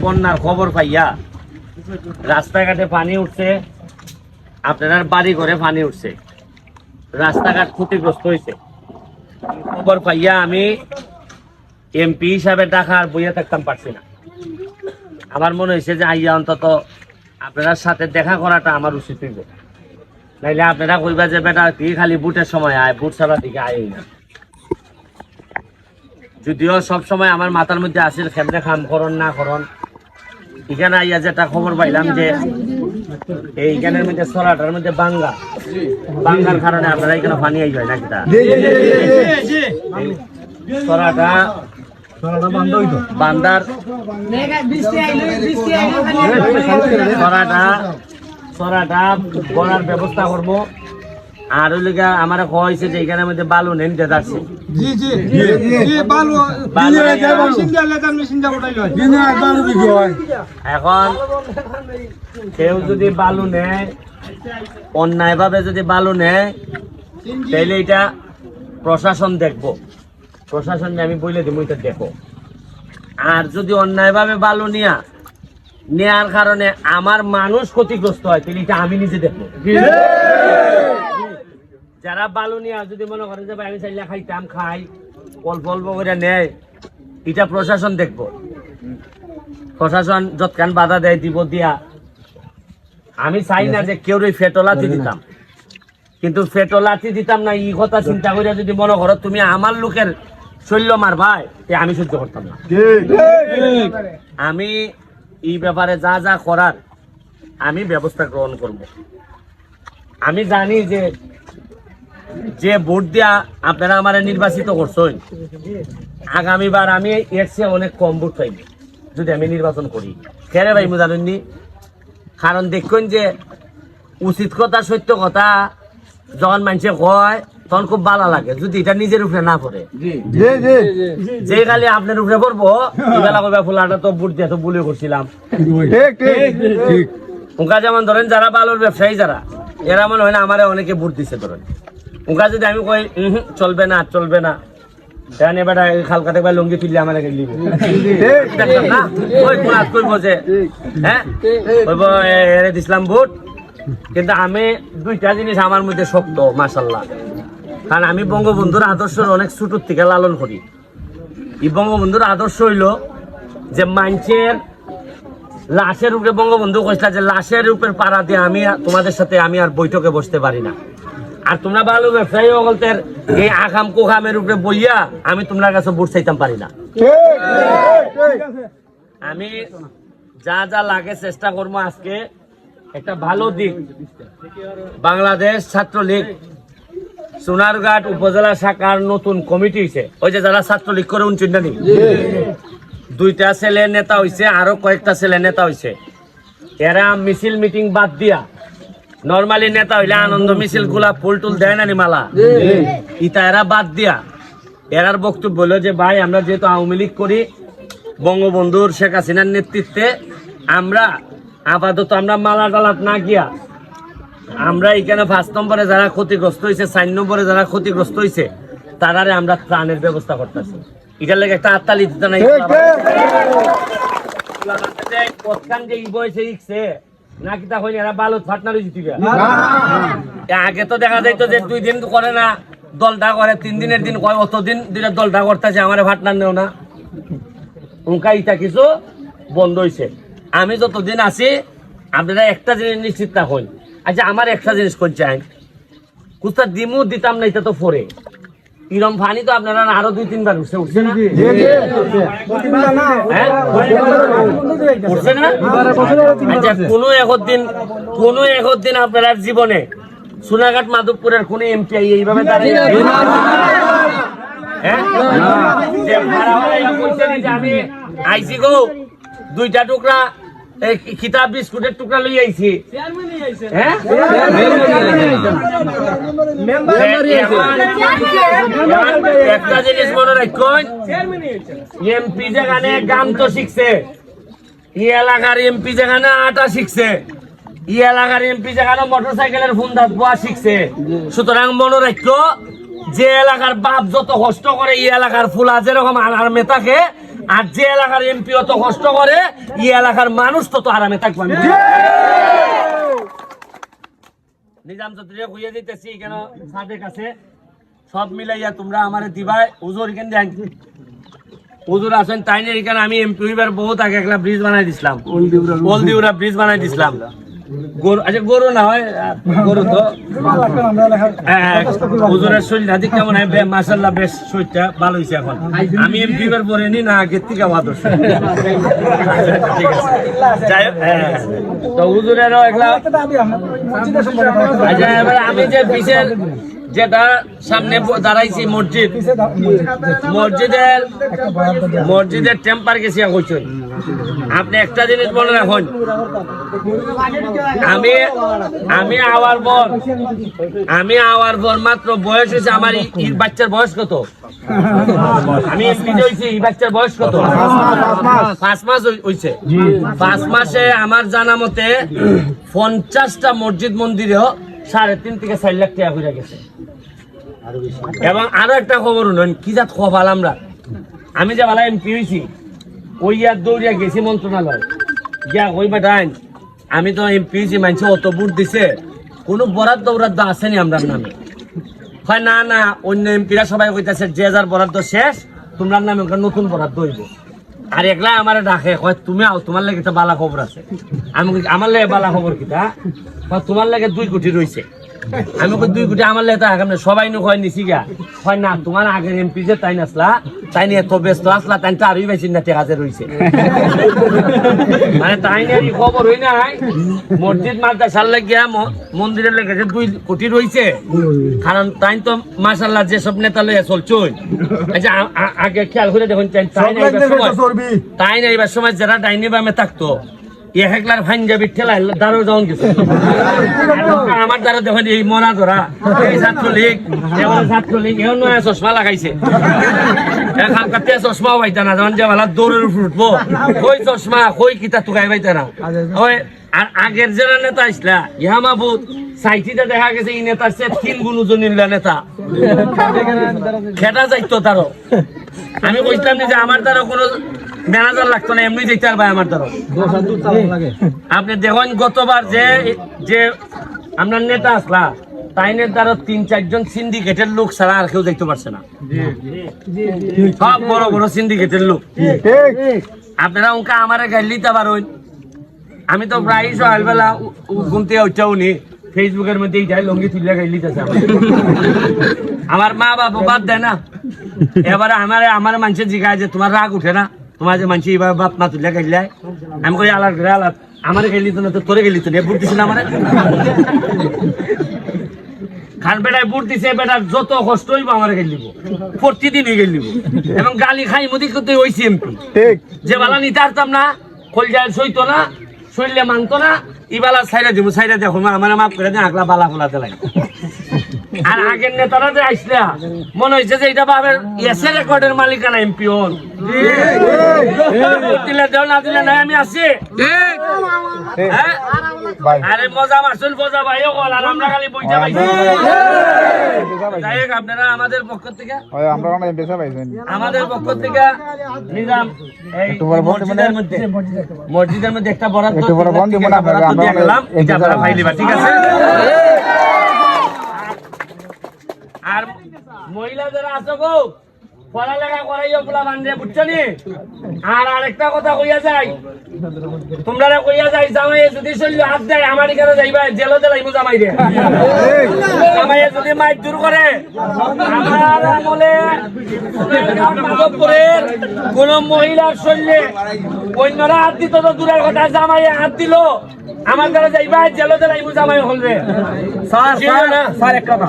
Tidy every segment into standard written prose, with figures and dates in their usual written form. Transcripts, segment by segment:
বন্যার খবর পাইয়া রাস্তাঘাটে পানি উঠছে, আপনার বাড়ি ঘরে পানি উঠছে, রাস্তাঘাট ক্ষতিগ্রস্ত হয়েছে, খবর পাইয়া আমি এমপি হিসাবে ঢাকার বইয়া থাকতাম পারছি না। আমার মনে হয়েছে যে আইয়া অন্তত আপনার সাথে দেখা করাটা আমার উচিত হইব, নাইলে আপনারা কইবা যে বেটা তুই খালি বুটের সময় আয়, বুট ছাড়া দিকে আয় না। যদিও সব সময় আমার মাথার মধ্যে আসিল কেমনে কাম করন না করন, এখানে আইয়া যেটা খবর পাইলাম যে এইখানের মধ্যে সরাটার মধ্যে বাঙ্গার কারণে আপনারা এখানে পানি আই হয় নাকি? সরাটা বান্দার সরাটা করার ব্যবস্থা করবো। আর ওই লিগা আমার হয়েছে যে এখানের মধ্যে বালু নেন যাচ্ছে, এখন কেউ যদি বালু নেয়, অন্যায় ভাবে যদি বালু নেয়, তাহলে এটা প্রশাসন দেখবো, প্রশাসনকে আমি বলে দিব এটা দেখো। আর যদি অন্যায় ভাবে বালু নেয়ার কারণে আমার মানুষ ক্ষতিগ্রস্ত হয়, তাহলে এটা আমি নিজে দেখবো। যারা বালু নিয়ে যদি মনে করেন যে ভাই আমি চাইলে খাইতাম, খাই, অল্প অল্প করে নেয়, এটা প্রশাসন দেখবো। প্রশাসন যতখান বাধা দেয় দিব দিয়া। আমি চাই না যে কেউ ফেটলাতি দিতাম, কিন্তু ফেটলাতি দিতাম না এই কথা চিন্তা করে যদি মনে করো তুমি আমার লোকের শৈল্য মার ভাই, আমি সহ্য করতাম না। আমি এই ব্যাপারে যা যা করার আমি ব্যবস্থা গ্রহণ করব। আমি জানি যে ভোট দিয়া আপনারা আমার নির্বাচিত করছেন, আগামীবার আমি এর চেয়ে অনেক কম ভোট পাইব যদি আমি নির্বাচন করি। কেন ভাই জানেননি? কারণ দেখুন যে উচিত কথা সত্য কথা যখন মানুষে কয় তখন খুব ভালো লাগে, যদি এটা নিজের উপরে না পড়ে। যে খালি আপনার উপরে পড়বো বেলা কবে ফুলাটা তো ভোট দিয়ে তো বলে করছিলাম। ওকা যেমন ধরেন যারা বালুর ব্যবসায়ী যারা, এরা মনে হয় না আমার অনেকে ভোট দিচ্ছে ধরেন, ওকা যদি আমি কই চলবে না চলবে না, এবার খালকাতে লুঙ্গি তুললে আমার করবো যে হ্যাঁ দিছিলাম ভোট। কিন্তু আমি দুইটা জিনিস আমার মধ্যে শক্ত মাশাল্লাহ, কারণ আমি বঙ্গবন্ধুর আদর্শের অনেক ছোটোর থেকে লালন করি। এই বঙ্গবন্ধুর আদর্শ হইল যে মানুষের লাশের উপরে, বঙ্গবন্ধু কইছিল যে লাশের উপরে পাড়া দিয়ে আমি তোমাদের সাথে আমি আর বৈঠকে বসতে পারি না। আর তোমরা ভালো ব্যবসায়ী বলতের এই আখাম কোখামের উপরে বইয়া আমি তোমার কাছে ভোট চাইতাম পারি না। আমি যা যা লাগে চেষ্টা করবো। আজকে একটা ভালো দিক, বাংলাদেশ ছাত্রলীগ সোনারঘাট উপজেলা শাখার নতুন কমিটি হয়েছে। ওই যে যারা ছাত্রলীগ করে উনচিন্তা নি, দুইটা ছেলে নেতা হয়েছে, আরো কয়েকটা ছেলে নেতা হয়েছে। এরা মিছিল মিটিং বাদ দিয়া, নর্মালি নেতা হইলে আনন্দ মিছিল গুলা ফুল টুল দেয় না মালা, ইটা এরা বাদ দিয়া এরার বক্তব্য হলো যে ভাই আমরা যেহেতু আওয়ামী লীগ করি, বঙ্গবন্ধুর শেখ হাসিনার নেতৃত্বে আমরা আপাতত আমরা মালা টালাত না গিয়া আমরা এখানে 5 নম্বরে যারা ক্ষতিগ্রস্ত হয়েছে, 4 নম্বরে যারা ক্ষতিগ্রস্ত হয়েছে তারারে আমরা ত্রাণের ব্যবস্থা করতেছি। এটার লেগে একটা হাততালি দিতে নাই। নাকি তা হইনি এরা বালু ফাটনারই জিতিবে। আগে তো দেখা যাইতো যে 2 দিন করে না, দলটা করে 3 দিনের দিন কয়, অতদিন দিনে দলটা করতেছে আমার ফাটনার নেও না। উনকা ইটা কিছু বন্ধ হয়েছে। আমি যতদিন আছি আপনারা একটা জিনিস নিশ্চিত না হই। আচ্ছা আমার একটা জিনিস করছে কুস্তা দিমু দিতাম না, এটা তো পরে ইরম ফানি তো আপনারা আরো 2-3 বার উঠছে না? উঠছে না? আচ্ছা কোনো একদিন আপনারা জীবনে সোনাঘাট মাধবপুরের কোন এমপি এইভাবে দাঁড়িয়ে আমি আইসি গো 2টা টুকরা কিতাব বিস্কুটের টুকরা লই আইছি, একটা জিনিস মনে রাখুন, এমপি যেখানে গান তো শিখছে, ই এলাকার এমপি যেখানে আটা শিখছে, ই এলাকার এমপি যেখানে মোটরসাইকেলের ফোন বোয়া শিখছে। সুতরাং মনে রাখো যে এলাকার বাপ যত কষ্ট করে এই এলাকার ফুলা যেরকম আর মেতাকে আর যে এলাকার এমপি অত কষ্ট করে এই এলাকার মানুষ তত আরামে থাকবে। নিজাম চৌধুরী কইয়া দিতেছি কেন সাথে কাছে সব মিলাইয়া তোমরা আমারে দিবাই হুজুর কেন দেন হুজুর আছেন তাই না এখানে আমি এমপি হইবার বহুত আগে একটা ব্রিজ বানাই দিছিলাম ওলদিউরা ব্রিজ বানাই দিছিলাম গরু আচ্ছা গরু না হয় গরু তো হুজুরের শরীর আদি কেমন হয় মাশাআল্লাহ বেশ শরীরটা ভালো হইছে এখন আমি এমপি হইবার পরে নি না আগের থেকে আদর্শ ঠিক আছে যাই তো হুজুরেরও একলা আচ্ছা এবার আমি যে পিছের যেটা সামনে দাঁড়াইছি মসজিদের টেম্পার গেছি কইছেন আপনি একটা জিনিস মনে রাখুন আমি আওয়ার পর মাত্র বয়স হয়েছে আমার বাচ্চার বয়স কত আমি এই বাচ্চার বয়স কত 5 মাস হয়েছে 5 মাসে আমার জানা মতে 50টা মসজিদ মন্দিরেও 3.5 থেকে 4 লাখ টাকা হয়ে গেছে। এবং আরো একটা খবর নন কি জাত খবর আমরা আমি যে বালা এমপি হয়েছি ওই আর দৌড়িয়া গেছি মন্ত্রণালয় গিয়া কই বেটাইন আমি তো এমপি হয়েছি মানুষ অত ভোট দিছে কোনো বরাদ্দ বরাদ্দ আসেনি আমরা নামে হয় না না অন্য এমপিরা সবাই কইতাছে যে যার বরাদ্দ শেষ তোমরা নামে নতুন বরাদ্দ হইব আর একলা আমার ডাকে কয় তুমি আও তোমার লাগে একটা বালা খবর আছে আমি আমার লাগে বালা খবর কিটা তোমার লাগে 2 কোটি রয়েছে আমি 2 কোটি আমার লাগে তা সবাই নো কয় নিছি গা হয় না তোমার আগের এমপি যে তাই নাসলা তাই নিয়ে এত ব্যস্ত আসলা তাই তো আরই বেশি না টেকাজে রয়েছে মানে তাই নিয়ে খবর হই নাই মসজিদ মাদ্রাসার লাগিয়া মন্দিরের লেগেছে 2 কোটি রয়েছে কারণ তাই তো মাশাআল্লাহ যে সব নেতা লইয়া চলছই আচ্ছা আগে খেয়াল করে দেখুন তাই না এবার সময় যারা ডাইনি বামে থাকতো একলার ভাঞ্জাবি ঠেলা দাঁড়ো যাওন গেছে আমার দ্বারা দেখুন এই মনা ধরা এই ছাত্রলীগ এখন নয়া চশমা লাগাইছে এখন কাতে চশমাও পাইতা না যখন যে বেলা দৌড়ের উপর উঠবো কই চশমা কই কিতা টুকাই পাইতা না ওই আর আগের যারা নেতা আসলা ইহা মাহবুব সাইটিতে দেখা গেছে এই নেতার সে 3 গুণ ওজনের নেতা খেটা যাইতো তারও আমি কইতাম যে আমার দ্বারা কোনো ম্যানেজার লাগতো না এমনি যেতে আর ভাই আমার দ্বারা আপনি দেখুন গতবার যে আপনার নেতা আসলা তাইনের দ্বারা 3-4 জন সিন্ডিকেটের লোক ছাড়া আর কেউ যাইতে পারছে না সব বড় বড় সিন্ডিকেটের লোক আপনারা উনকা আমারে গাইল দিতে পারেন আমি তো প্রায় সকালবেলা ঘুমতে উঠাও নি ফেসবুকের মধ্যে লঙ্গি তুলে গাইল দিতেছে আমার মা বাবা বাদ দেয় না এবারে আমার মানুষের জিজ্ঞাসা যে তোমার রাগ উঠে না তোমার যে মানুষ এইভাবে বাপ মা তুলে গাইলাই আমি কই আলার ঘরে আলাদ আমার গাইলি তো না তো তোরে গেলি তো বুট দিছিল আমার খান বেটায় বুট দিছে বেটার যত কষ্ট হইব আমার গেলিব প্রতিদিনই গেলিব এবং গালি খাই মুদি করতে হইছি এমপি যে বালা নিতে পারতাম না কলজায় সইতো না শরীরে মানতো না ইবালা সাইরা দিব সাইরা দেখো আমার মাফ করে দেন আগলা বালা ফোলাতে লাগে আর আগের নেতারা যে আসলা মনে হয়েছে যে এটা ভাবের এসে রেকর্ডের মালিকানা এমপি হন দিলে দেও না দিলে নাই আমি আছি আরে মজা মাসুল মজা ভাইও বল আর আমরা খালি বইটা পাইছি যাই হোক আপনারা আমাদের পক্ষ থেকে আমাদের পক্ষ থেকে নিজাম এই মসজিদের মধ্যে একটা বরাদ্দ দিয়ে গেলাম এটা আপনারা ফাইলিবা ঠিক আছে আর মহিলা যারা আছো গো পড়ালেখা করাইও পোলা বান্ধে বুঝছো নি আর আরেকটা কথা কইয়া যাই তোমরা কইয়া যাই জামাই যদি শরীর হাত দেয় আমার এখানে যাইবা জেলো জেলাইবো জামাই রে জামাই যদি মাইক দূর করে আমার আমলে মাধবপুরের কোন মহিলার শরীরে অন্যরা হাত দিত তো দূরের কথা জামাই হাত দিল আমার দ্বারা যাইবা জেলো জেলাইবো জামাই হল রে স্যার এক কথা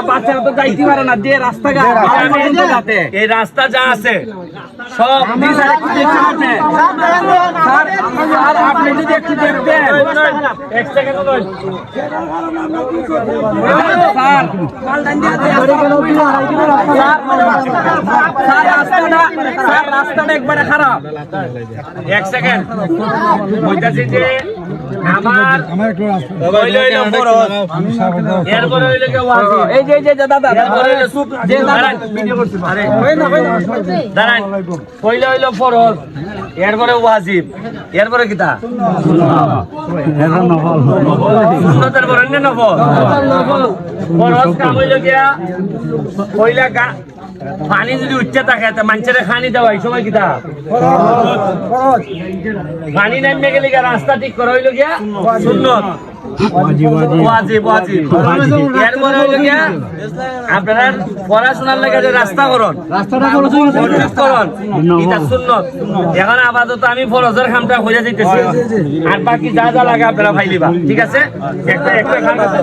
বাচ্চারা তো যাইতে পারে না যে রাস্তাঘাট এই রাস্তা যা আছে সব আপনি যদি একটু দেখবেন এক সেকেন্ড রাস্তাটা একবারে খারাপ এক সেকেন্ড কইতাছি যে আমার হইলো হইলো ফরজ, এরপরে হইলো কি ওয়াজিব। এই যে দাদা, এরপরে হইলো যে দাঁড়ান, ভিডিও করছি। আরে দাঁড়ান, হইলো হইলো ফরজ, এরপরে ওয়াজিব, এরপরে কিতা সুন্নতের পরে না নফল। ফরজ কাম হইলো গিয়া কইলা পানি যদি উঠতে থাকে তা মানুষের খানি দেওয়া এই সময় কিতা পানি নামে গেলে রাস্তা ঠিক করা হইলো গিয়া সুন্নত, ওয়াজিব ওয়াজিব। এরপরে হইলো গিয়া আপনারা পড়াশোনার লাগে যে রাস্তা করুন, করুন এটা সুন্নত। এখন আপাতত আমি ফরজের কামটা হয়ে যাইতেছি, আর বাকি যা যা লাগে আপনারা ফাইলিবা, ঠিক আছে? একটা কাম আছে।